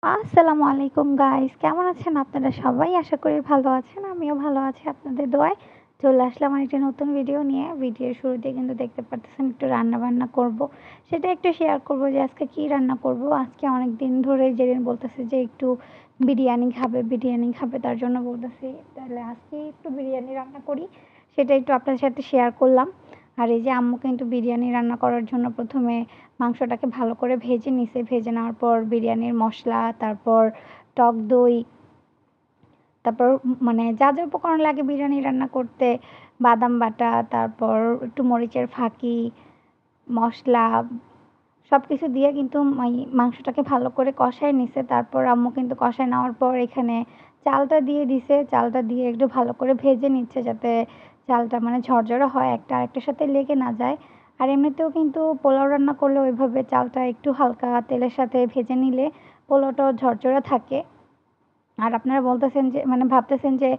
আসসালামু আলাইকুম গাইস, কেমন আছেন আপনারা সবাই? আশা করি ভালো আছেন। আমিও ভালো আছি আপনাদের দোয়ায়। চলে আসলাম আরেকটি নতুন ভিডিও নিয়ে। ভিডিওর শুরুতেই কিন্তু দেখতে পারতেছেন একটু রান্না-বান্না করব। সেটা একটু শেয়ার করব যে আজকে কি রান্না করব। আজকে অনেকদিন ধরে জেরিন বলতেছে যে একটু বিরিয়ানি খাবে তার জন্য বলতেছি তাহলে আজকে একটু বিরিয়ানি রান্না করি। সেটা একটু আপনাদের সাথে শেয়ার করলাম। আর এই যে আম্মু কিন্তু বিরিয়ানি রান্না করার জন্য ১ম এ মাংসটাকে ভালো করে ভেজে নিছে। ভেজে নেওয়ার পর বিরিয়ানির মসলা, তারপর টক দই, তারপর মানে যা, যা উপকরণ লাগে বিরিয়ানি রান্না করতে, বাদাম বাটা, তারপর একটু মরিচের ফাঁকি, মসলা সবকিছু দিয়ে কিন্তু মাংসটাকে ভালো করে কষায় নিছে। তারপর আম্মু কিন্তু কষায় নেওয়ার পর এখানে চালটা দিয়ে দিছে। চালটা দিয়ে একটু ভালো করে ভেজে নিচ্ছে যাতে চালটা মানে ঝরঝরে হয়, একটা আরেকটার সাথে লেগে না যায়। আর এমনিতেও কিন্তু পোলাও রান্না করলে ওইভাবে চালটা একটু হালকা তেলের সাথে ভেজে নিলে পোলাওটাও ঝরঝরে থাকে। আর আপনারা বলতেছেন যে মানে ভাবতেছেন যে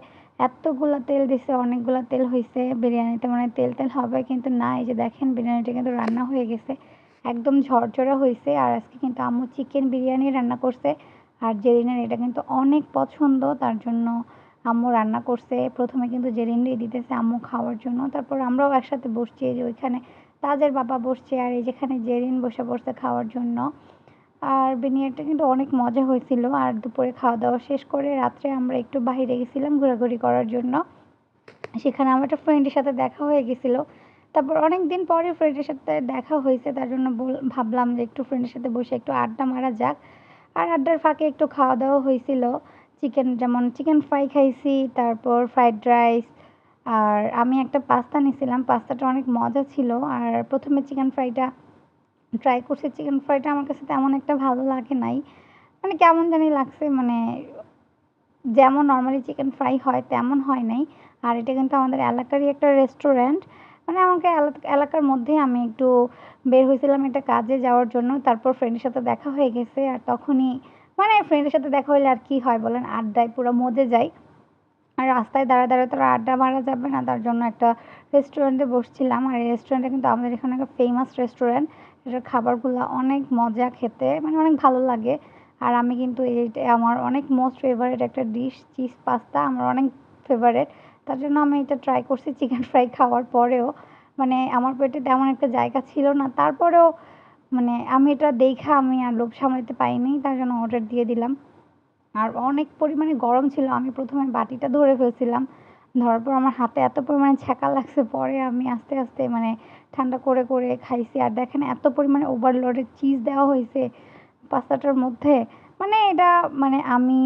এতগুলা তেল দিছে, অনেকগুলা তেল হইছে বিরিয়ানিতে, মানে তেল তেল হবে, কিন্তু না, এই যে দেখেন বিরিয়ানিটা কিন্তু রান্না হয়ে গেছে, একদম ঝরঝরা হয়েছে। আর আজকে কিন্তু আম্মু চিকেন বিরিয়ানি রান্না করছে। আর জেরিনের এটা কিন্তু অনেক পছন্দ, তার জন্য আম্মু রান্না করছে। প্রথমে কিন্তু জেরিনরেই দিতেছে আম্মু খাওয়ার জন্য, তারপর আমরাও একসাথে বসছি। এই যে ওইখানে তাজের বাবা বসছে আর এই যেখানে জেরিন বসে পড়ছে খাওয়ার জন্য। আর বিরিয়ানিটা কিন্তু অনেক মজা হয়েছিল। আর দুপুরে খাওয়া দাওয়া শেষ করে রাত্রে আমরা একটু বাহিরে গেছিলাম ঘোরাঘুরি করার জন্য। সেখানে আমার একটা ফ্রেন্ডের সাথে দেখা হয়ে গেছিল। তারপর অনেক দিন পরে ফ্রেন্ডের সাথে দেখা হয়েছে, তার জন্য ভাবলাম যে একটু ফ্রেন্ডের সাথে বসে একটু আড্ডা মারা যাক। আর আড্ডার ফাঁকে একটু খাওয়া দাওয়া হয়েছিল। যেমন চিকেন ফ্রাই খাইছি, তারপর ফ্রাইড রাইস। আর আমি একটা পাস্তা নিয়েছিলাম, পাস্তাটা অনেক মজা ছিল। আর প্রথমে চিকেন ফ্রাইটা ট্রাই করছি। চিকেন ফ্রাইটা আমার কাছে তেমন একটা ভালো লাগে নাই। মানে কেমন জানি লাগছে, মানে যেমন নরমালি চিকেন ফ্রাই হয় তেমন হয় নাই। আর এটা কিন্তু আমাদের এলাকারই একটা রেস্টুরেন্ট। মানে আমাকে এলাকার মধ্যেই আমি একটু বের হয়েছিলাম একটা কাজে যাওয়ার জন্য। তারপর ফ্রেন্ডের সাথে দেখা হয়ে গেছে। আর তখনই মানে ফ্রেন্ডের সাথে দেখা হইলে আর কি হয় বলেন? আড্ডায় পুরো মজে যাই। আর রাস্তায় দাঁড়ায় তো আর আড্ডা মারা যাবে না। তার জন্য একটা রেস্টুরেন্টে বসছিলাম। আর এই রেস্টুরেন্টটা কিন্তু আমাদের এখানে একটা ফেমাস রেস্টুরেন্ট। এটার খাবারগুলা অনেক মজা খেতে, মানে অনেক ভালো লাগে। আর আমি কিন্তু এইটা আমার অনেক মোস্ট ফেভারিট একটা ডিশ, চিজ পাস্তা আমার অনেক ফেভারিট। তার জন্য আমি এটা ট্রাই করছি চিকেন ফ্রাই খাওয়ার পরেও। মানে আমার পেটে তেমন একটা জায়গা ছিল না। তারপরেও মানে আমি এটা দেইখা আমি আর লোভ সামলাতে পারিনি। তার জন্য অর্ডার দিয়ে দিলাম। আর অনেক পরিমাণে গরম ছিল। আমি ১ম এ বাটিটা ধরে ফেলছিলাম। ধরার পর আমার হাতে এত পরিমাণে ছ্যাঁকা লাগছে, পরে আমি আস্তে, আস্তে মানে ঠান্ডা করে, করে খাইছি। আর দেখেন এত পরিমাণে ওভারলোডেড চিজ দেওয়া হইছে পাস্তাটার মধ্যে। মানে এটা মানে আমি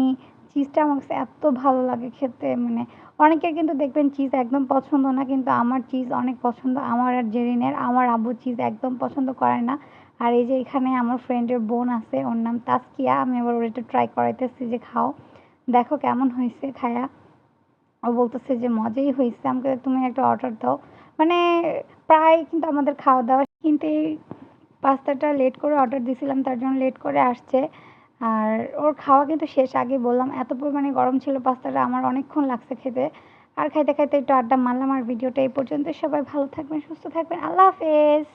চিজটা আমার কাছে এত ভালো লাগে খেতে। মানে অনেকের কিন্তু দেখবেন চিজ একদম পছন্দ না, কিন্তু আমার চিজ অনেক পছন্দ। আমার আর জেরিনের। আমার আব্বু চিজ একদম পছন্দ করে না। আর এই যে এখানে আমার ফ্রেন্ডের বোন আছে, ওর নাম তাসকিয়া। আমি আবার ওর একটু ট্রাই করাইতেছি যে খাও, দেখো কেমন হয়েছে খায়া। ও বলতেছে যে মজাই হয়েছে। আমাকে তুমি একটা অর্ডার দাও। মানে প্রায় কিন্তু আমাদের খাওয়া দাওয়া, কিন্তু এই পাস্তাটা লেট করে অর্ডার দিছিলাম, তার জন্য লেট করে আসছে। আর ওর খাওয়া কিন্তু শেষ। আগে বললাম এত পরিমাণে গরম ছিল পাস্তাটা, আমার অনেকক্ষণ লাগছে খেতে। আর খাইতে খাইতে একটু আড্ডা মারলাম। আর ভিডিওটা এই পর্যন্ত। সবাই ভালো থাকবেন, সুস্থ থাকবেন। আল্লাহ হাফেজ।